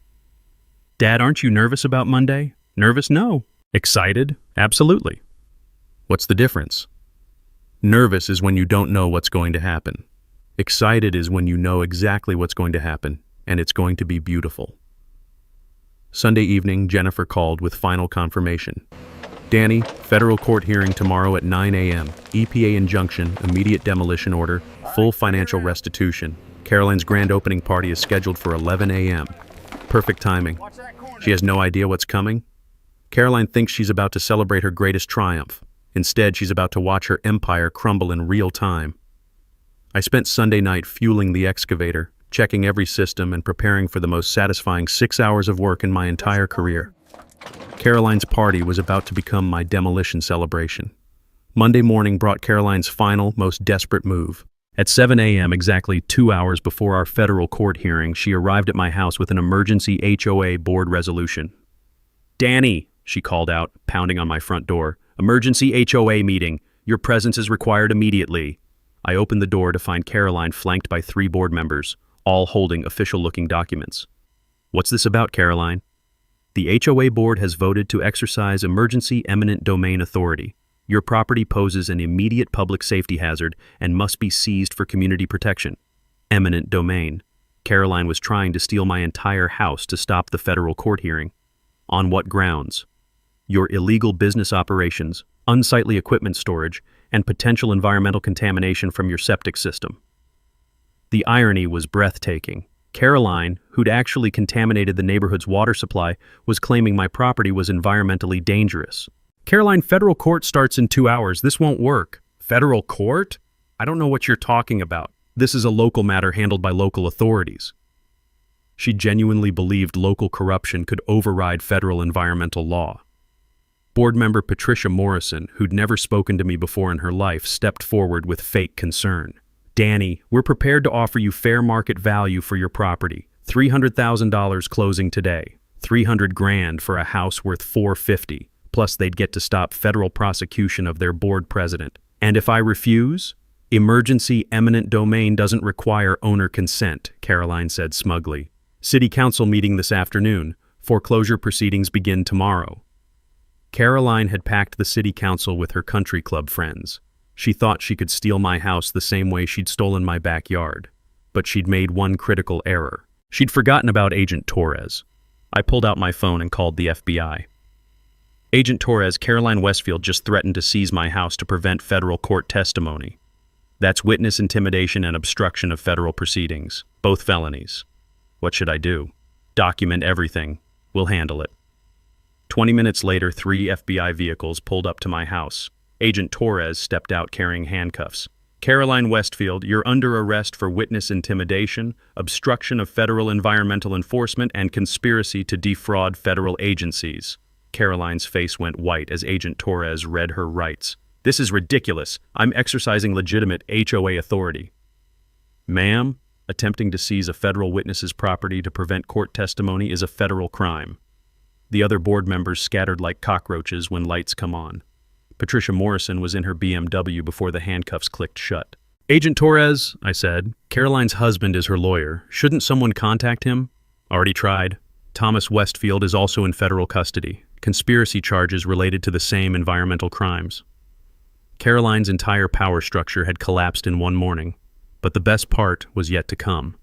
Dad, aren't you nervous about Monday? Nervous? No. Excited? Absolutely. What's the difference? Nervous is when you don't know what's going to happen. Excited is when you know exactly what's going to happen, and it's going to be beautiful. Sunday evening, Jennifer called with final confirmation. Danny, federal court hearing tomorrow at 9 a.m. EPA injunction, immediate demolition order, full financial restitution. Caroline's grand opening party is scheduled for 11 a.m. Perfect timing. She has no idea what's coming. Caroline thinks she's about to celebrate her greatest triumph. Instead, she's about to watch her empire crumble in real time. I spent Sunday night fueling the excavator, checking every system and preparing for the most satisfying 6 hours of work in my entire career. Caroline's party was about to become my demolition celebration. Monday morning brought Caroline's final, most desperate move. At 7 a.m., exactly 2 hours before our federal court hearing, she arrived at my house with an emergency HOA board resolution. "Danny," she called out, pounding on my front door. "Emergency HOA meeting. Your presence is required immediately." I opened the door to find Caroline flanked by 3 board members, all holding official-looking documents. "What's this about, Caroline?" "The HOA board has voted to exercise emergency eminent domain authority. Your property poses an immediate public safety hazard and must be seized for community protection." Eminent domain. Caroline was trying to steal my entire house to stop the federal court hearing. On what grounds? Your illegal business operations, unsightly equipment storage, and potential environmental contamination from your septic system. The irony was breathtaking. Caroline, who'd actually contaminated the neighborhood's water supply, was claiming my property was environmentally dangerous. "Caroline, federal court starts in 2 hours. This won't work." "Federal court? I don't know what you're talking about. This is a local matter handled by local authorities." She genuinely believed local corruption could override federal environmental law. Board member Patricia Morrison, who'd never spoken to me before in her life, stepped forward with fake concern. "Danny, we're prepared to offer you fair market value for your property. $300,000 closing today. $300,000 for a house worth $450. Plus they'd get to stop federal prosecution of their board president. And if I refuse? Emergency eminent domain doesn't require owner consent," Caroline said smugly. "City council meeting this afternoon. Foreclosure proceedings begin tomorrow." Caroline had packed the city council with her country club friends. She thought she could steal my house the same way she'd stolen my backyard. But she'd made one critical error. She'd forgotten about Agent Torres. I pulled out my phone and called the FBI. "Agent Torres, Caroline Westfield just threatened to seize my house to prevent federal court testimony. That's witness intimidation and obstruction of federal proceedings, both felonies. What should I do?" "Document everything. We'll handle it." 20 minutes later, 3 FBI vehicles pulled up to my house. Agent Torres stepped out carrying handcuffs. "Caroline Westfield, you're under arrest for witness intimidation, obstruction of federal environmental enforcement, and conspiracy to defraud federal agencies." Caroline's face went white as Agent Torres read her rights. "This is ridiculous. I'm exercising legitimate HOA authority." "Ma'am, attempting to seize a federal witness's property to prevent court testimony is a federal crime." The other board members scattered like cockroaches when lights come on. Patricia Morrison was in her BMW before the handcuffs clicked shut. "Agent Torres," I said, "Caroline's husband is her lawyer. Shouldn't someone contact him?" "Already tried. Thomas Westfield is also in federal custody. Conspiracy charges related to the same environmental crimes." Caroline's entire power structure had collapsed in one morning, but the best part was yet to come.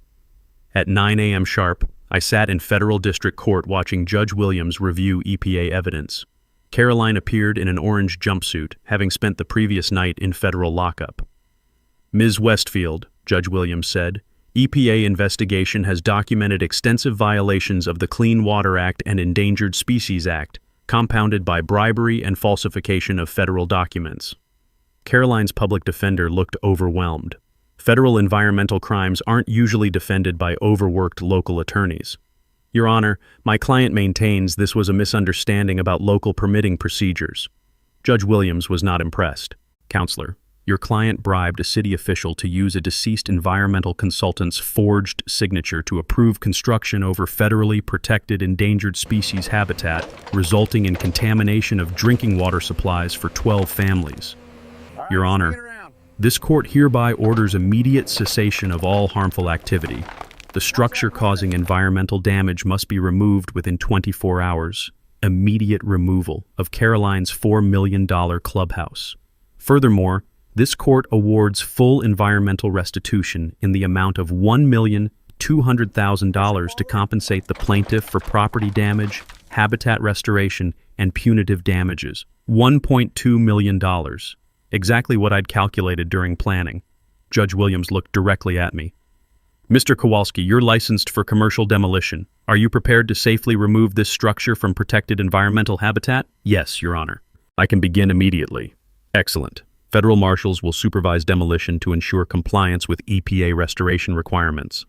At 9 a.m. sharp, I sat in federal district court watching Judge Williams review EPA evidence. Caroline appeared in an orange jumpsuit, having spent the previous night in federal lockup. "Ms. Westfield," Judge Williams said, "EPA investigation has documented extensive violations of the Clean Water Act and Endangered Species Act, compounded by bribery and falsification of federal documents." Caroline's public defender looked overwhelmed. Federal environmental crimes aren't usually defended by overworked local attorneys. "Your Honor, my client maintains this was a misunderstanding about local permitting procedures." Judge Williams was not impressed. "Counselor, your client bribed a city official to use a deceased environmental consultant's forged signature to approve construction over federally protected endangered species habitat, resulting in contamination of drinking water supplies for 12 families. Your Honor, this court hereby orders immediate cessation of all harmful activity. The structure causing environmental damage must be removed within 24 hours. Immediate removal of Caroline's $4 million clubhouse. Furthermore, this court awards full environmental restitution in the amount of $1,200,000 to compensate the plaintiff for property damage, habitat restoration, and punitive damages. $1.2 million. Exactly what I'd calculated during planning. Judge Williams looked directly at me. "Mr. Kowalski, you're licensed for commercial demolition. Are you prepared to safely remove this structure from protected environmental habitat?" "Yes, Your Honor." "I can begin immediately." "Excellent. Federal marshals will supervise demolition to ensure compliance with EPA restoration requirements."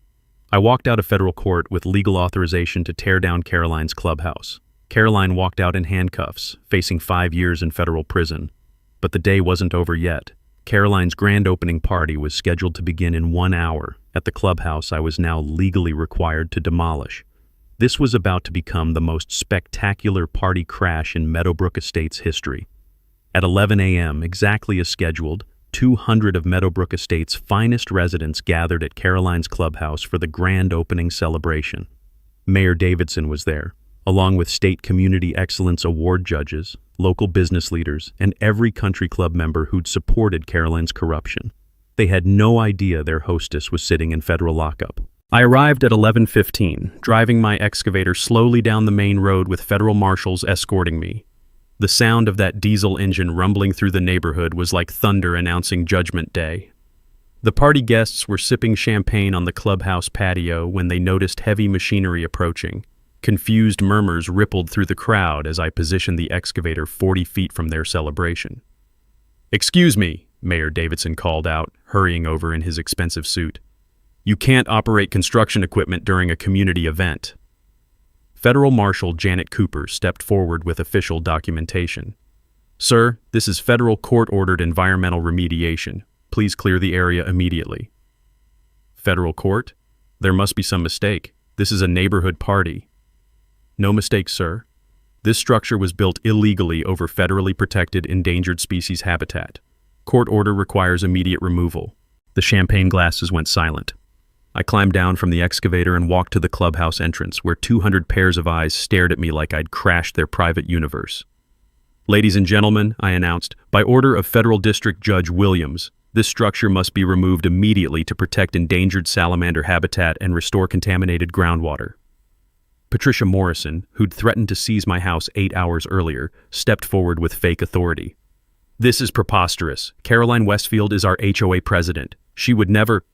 I walked out of federal court with legal authorization to tear down Caroline's clubhouse. Caroline walked out in handcuffs, facing 5 years in federal prison. But the day wasn't over yet. Caroline's grand opening party was scheduled to begin in 1 hour at the clubhouse I was now legally required to demolish. This was about to become the most spectacular party crash in Meadowbrook Estates history. At 11 a.m., exactly as scheduled, 200 of Meadowbrook Estates' finest residents gathered at Caroline's clubhouse for the grand opening celebration. Mayor Davidson was there, along with State Community Excellence Award judges, local business leaders, and every country club member who'd supported Caroline's corruption. They had no idea their hostess was sitting in federal lockup. I arrived at 11:15, driving my excavator slowly down the main road with federal marshals escorting me. The sound of that diesel engine rumbling through the neighborhood was like thunder announcing Judgment Day. The party guests were sipping champagne on the clubhouse patio when they noticed heavy machinery approaching. Confused murmurs rippled through the crowd as I positioned the excavator 40 feet from their celebration. "Excuse me," Mayor Davidson called out, hurrying over in his expensive suit. "You can't operate construction equipment during a community event." Federal Marshal Janet Cooper stepped forward with official documentation. "Sir, this is federal court-ordered environmental remediation. Please clear the area immediately." "Federal court? There must be some mistake. This is a neighborhood party." "No mistake, sir. This structure was built illegally over federally protected endangered species habitat. Court order requires immediate removal." The champagne glasses went silent. I climbed down from the excavator and walked to the clubhouse entrance, where 200 pairs of eyes stared at me like I'd crashed their private universe. "Ladies and gentlemen," I announced, "by order of Federal District Judge Williams, this structure must be removed immediately to protect endangered salamander habitat and restore contaminated groundwater." Patricia Morrison, who'd threatened to seize my house 8 hours earlier, stepped forward with fake authority. "This is preposterous. Caroline Westfield is our HOA president. She would never—"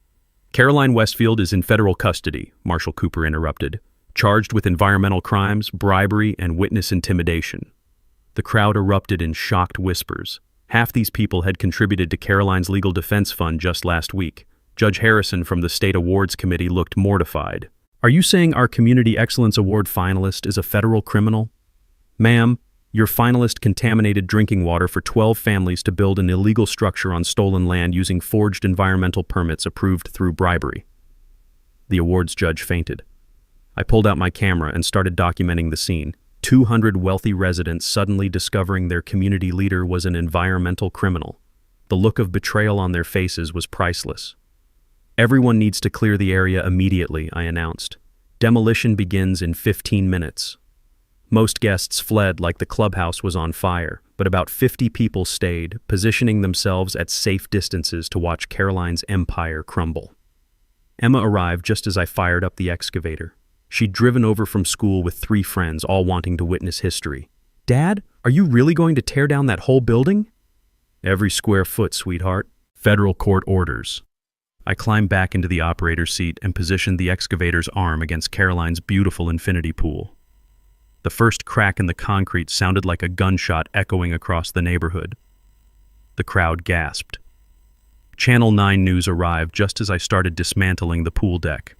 "Caroline Westfield is in federal custody," Marshal Cooper interrupted, "charged with environmental crimes, bribery, and witness intimidation." The crowd erupted in shocked whispers. Half these people had contributed to Caroline's legal defense fund just last week. Judge Harrison from the State Awards Committee looked mortified. "Are you saying our Community Excellence Award finalist is a federal criminal?" "Ma'am, your finalist contaminated drinking water for 12 families to build an illegal structure on stolen land using forged environmental permits approved through bribery." The awards judge fainted. I pulled out my camera and started documenting the scene. 200 wealthy residents suddenly discovering their community leader was an environmental criminal. The look of betrayal on their faces was priceless. "Everyone needs to clear the area immediately," I announced. "Demolition begins in 15 minutes." Most guests fled like the clubhouse was on fire, but about 50 people stayed, positioning themselves at safe distances to watch Caroline's empire crumble. Emma arrived just as I fired up the excavator. She'd driven over from school with 3 friends, all wanting to witness history. "Dad, are you really going to tear down that whole building?" "Every square foot, sweetheart. Federal court orders." I climbed back into the operator's seat and positioned the excavator's arm against Caroline's beautiful infinity pool. The first crack in the concrete sounded like a gunshot echoing across the neighborhood. The crowd gasped. Channel 9 News arrived just as I started dismantling the pool deck.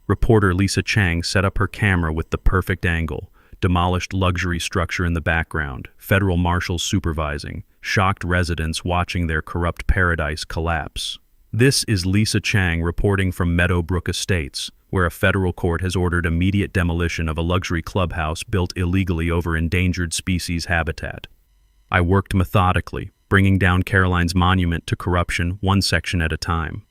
Reporter Lisa Chang set up her camera with the perfect angle, demolished luxury structure in the background, federal marshals supervising, shocked residents watching their corrupt paradise collapse. This is Lisa Chang reporting from Meadowbrook Estates, where a federal court has ordered immediate demolition of a luxury clubhouse built illegally over endangered species habitat. I worked methodically, bringing down Caroline's monument to corruption one section at a time.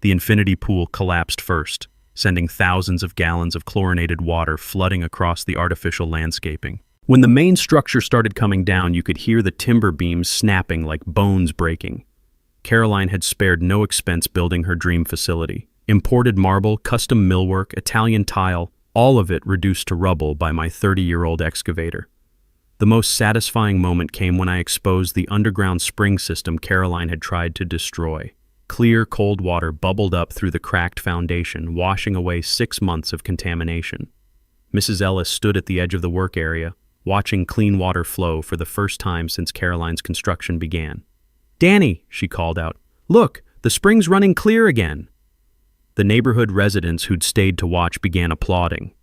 The infinity pool collapsed first, sending thousands of gallons of chlorinated water flooding across the artificial landscaping. When the main structure started coming down, you could hear the timber beams snapping like bones breaking. Caroline had spared no expense building her dream facility. Imported marble, custom millwork, Italian tile, all of it reduced to rubble by my 30-year-old excavator. The most satisfying moment came when I exposed the underground spring system Caroline had tried to destroy. Clear, cold water bubbled up through the cracked foundation, washing away 6 months of contamination. Mrs. Ellis stood at the edge of the work area, watching clean water flow for the first time since Caroline's construction began. "Danny," she called out, "look, the spring's running clear again." The neighborhood residents who'd stayed to watch began applauding,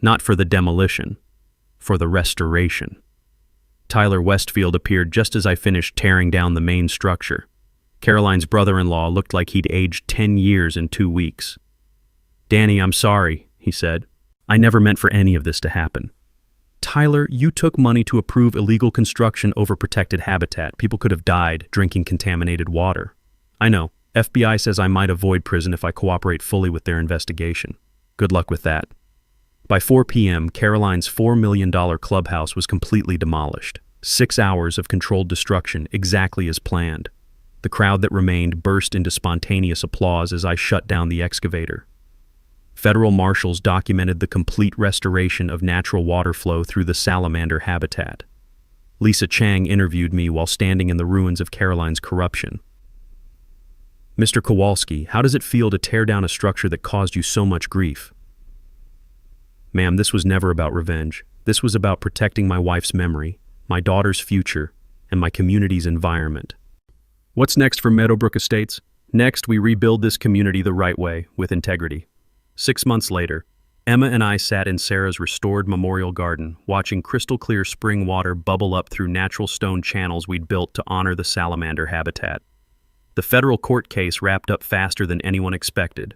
not for the demolition, for the restoration. Tyler Westfield appeared just as I finished tearing down the main structure. Caroline's brother-in-law looked like he'd aged 10 years in 2 weeks. "Danny, I'm sorry," he said. "I never meant for any of this to happen." "Tyler, you took money to approve illegal construction over protected habitat. People could have died drinking contaminated water." "I know. FBI says I might avoid prison if I cooperate fully with their investigation. Good luck with that." By 4 p.m., Caroline's $4 million clubhouse was completely demolished. 6 hours of controlled destruction, exactly as planned. The crowd that remained burst into spontaneous applause as I shut down the excavator. Federal marshals documented the complete restoration of natural water flow through the salamander habitat. Lisa Chang interviewed me while standing in the ruins of Caroline's corruption. "Mr. Kowalski, how does it feel to tear down a structure that caused you so much grief?" "Ma'am, this was never about revenge. This was about protecting my wife's memory, my daughter's future, and my community's environment." What's next for Meadowbrook Estates? Next, we rebuild this community the right way, with integrity. 6 months later, Emma and I sat in Sarah's restored memorial garden, watching crystal-clear spring water bubble up through natural stone channels we'd built to honor the salamander habitat. The federal court case wrapped up faster than anyone expected.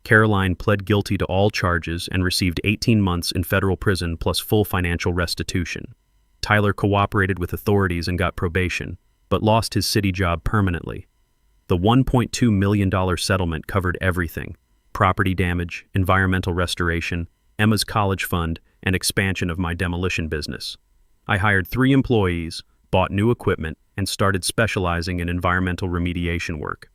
Caroline pled guilty to all charges and received 18 months in federal prison plus full financial restitution. Tyler cooperated with authorities and got probation, but lost his city job permanently. The $1.2 million settlement covered everything: property damage, environmental restoration, Emma's college fund, and expansion of my demolition business. I hired 3 employees, bought new equipment, and started specializing in environmental remediation work.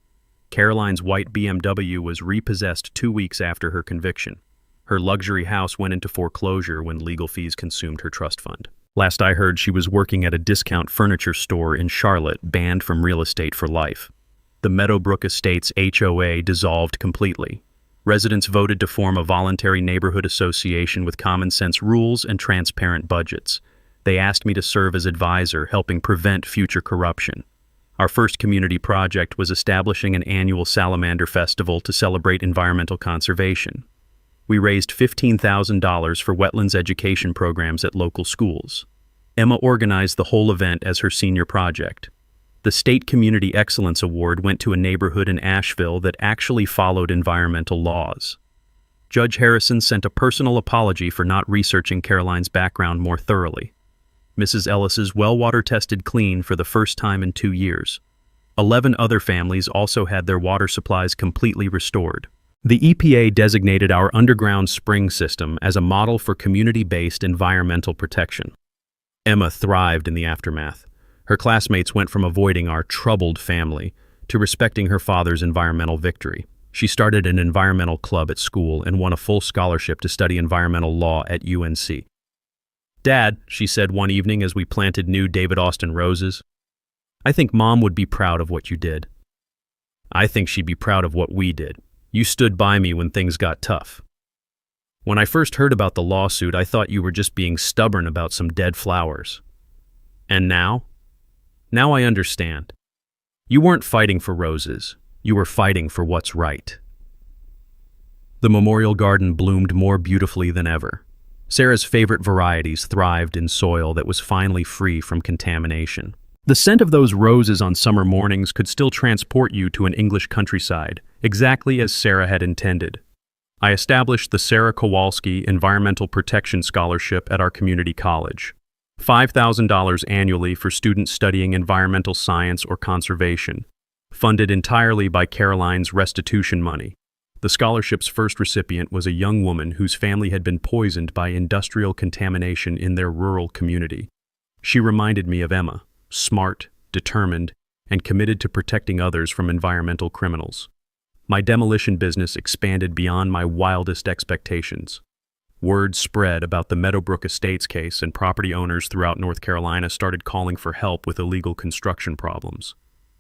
Caroline's white BMW was repossessed 2 weeks after her conviction. Her luxury house went into foreclosure when legal fees consumed her trust fund. Last I heard, she was working at a discount furniture store in Charlotte, banned from real estate for life. The Meadowbrook Estates HOA dissolved completely. Residents voted to form a voluntary neighborhood association with common-sense rules and transparent budgets. They asked me to serve as advisor, helping prevent future corruption. Our first community project was establishing an annual salamander festival to celebrate environmental conservation. We raised $15,000 for wetlands education programs at local schools. Emma organized the whole event as her senior project. The State Community Excellence Award went to a neighborhood in Asheville that actually followed environmental laws. Judge Harrison sent a personal apology for not researching Caroline's background more thoroughly. Mrs. Ellis's well water tested clean for the first time in 2 years. 11 other families also had their water supplies completely restored. The EPA designated our underground spring system as a model for community-based environmental protection. Emma thrived in the aftermath. Her classmates went from avoiding our troubled family to respecting her father's environmental victory. She started an environmental club at school and won a full scholarship to study environmental law at UNC. "Dad," she said one evening as we planted new David Austin roses, "I think Mom would be proud of what you did." "I think she'd be proud of what we did. You stood by me when things got tough." "When I first heard about the lawsuit, I thought you were just being stubborn about some dead flowers. And now? Now I understand. You weren't fighting for roses. You were fighting for what's right." The memorial garden bloomed more beautifully than ever. Sarah's favorite varieties thrived in soil that was finally free from contamination. The scent of those roses on summer mornings could still transport you to an English countryside, exactly as Sarah had intended. I established the Sarah Kowalski Environmental Protection Scholarship at our community college. $5,000 annually for students studying environmental science or conservation, funded entirely by Caroline's restitution money. The scholarship's first recipient was a young woman whose family had been poisoned by industrial contamination in their rural community. She reminded me of Emma, smart, determined, and committed to protecting others from environmental criminals. My demolition business expanded beyond my wildest expectations. Word spread about the Meadowbrook Estates case, and property owners throughout North Carolina started calling for help with illegal construction problems.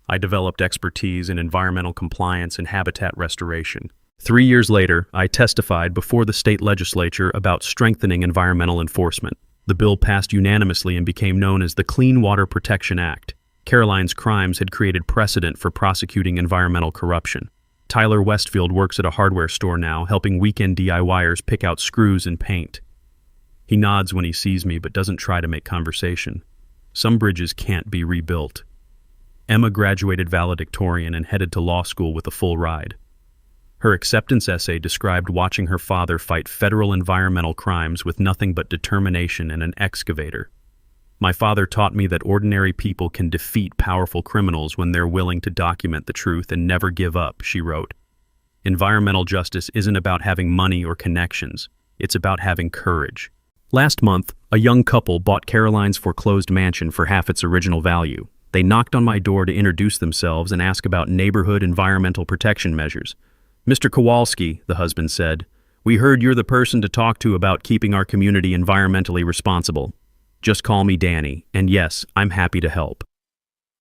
I developed expertise in environmental compliance and habitat restoration. 3 years later, I testified before the state legislature about strengthening environmental enforcement. The bill passed unanimously and became known as the Clean Water Protection Act. Caroline's crimes had created precedent for prosecuting environmental corruption. Tyler Westfield works at a hardware store now, helping weekend DIYers pick out screws and paint. He nods when he sees me, but doesn't try to make conversation. Some bridges can't be rebuilt. Emma graduated valedictorian and headed to law school with a full ride. Her acceptance essay described watching her father fight federal environmental crimes with nothing but determination and an excavator. My father taught me that ordinary people can defeat powerful criminals when they're willing to document the truth and never give up, she wrote. Environmental justice isn't about having money or connections. It's about having courage. Last month, a young couple bought Caroline's foreclosed mansion for half its original value. They knocked on my door to introduce themselves and ask about neighborhood environmental protection measures. Mr. Kowalski, the husband said, we heard you're the person to talk to about keeping our community environmentally responsible. Just call me Danny, and yes, I'm happy to help.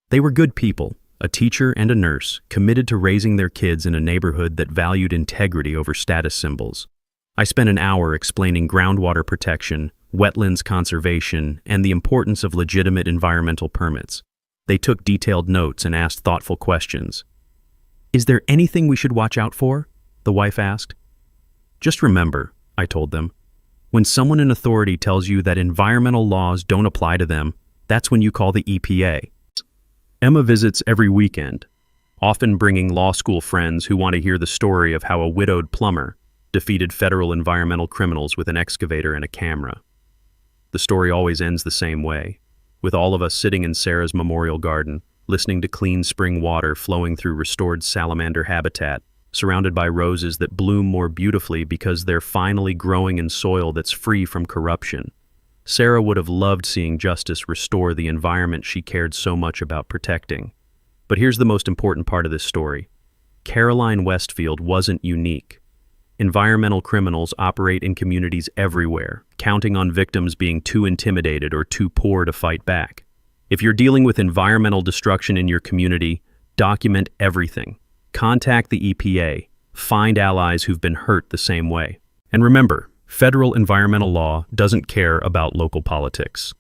They were good people, a teacher and a nurse, committed to raising their kids in a neighborhood that valued integrity over status symbols. I spent an hour explaining groundwater protection, wetlands conservation, and the importance of legitimate environmental permits. They took detailed notes and asked thoughtful questions. Is there anything we should watch out for? The wife asked. Just remember, I told them, when someone in authority tells you that environmental laws don't apply to them, that's when you call the EPA. Emma visits every weekend, often bringing law school friends who want to hear the story of how a widowed plumber defeated federal environmental criminals with an excavator and a camera. The story always ends the same way, with all of us sitting in Sarah's memorial garden, listening to clean spring water flowing through restored salamander habitat, surrounded by roses that bloom more beautifully because they're finally growing in soil that's free from corruption. Sarah would have loved seeing justice restore the environment she cared so much about protecting. But here's the most important part of this story. Caroline Westfield wasn't unique. Environmental criminals operate in communities everywhere, counting on victims being too intimidated or too poor to fight back. If you're dealing with environmental destruction in your community, document everything. Contact the EPA. Find allies who've been hurt the same way. And remember, federal environmental law doesn't care about local politics.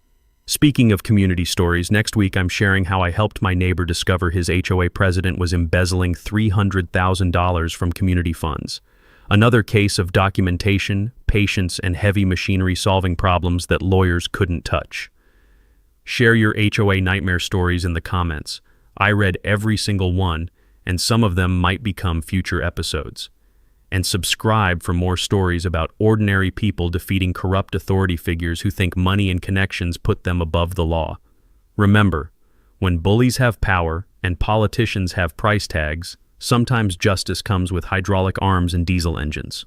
Speaking of community stories, next week I'm sharing how I helped my neighbor discover his HOA president was embezzling $300,000 from community funds. Another case of documentation, patience, and heavy machinery solving problems that lawyers couldn't touch. Share your HOA nightmare stories in the comments. I read every single one, and some of them might become future episodes. And subscribe for more stories about ordinary people defeating corrupt authority figures who think money and connections put them above the law. Remember, when bullies have power and politicians have price tags, sometimes justice comes with hydraulic arms and diesel engines.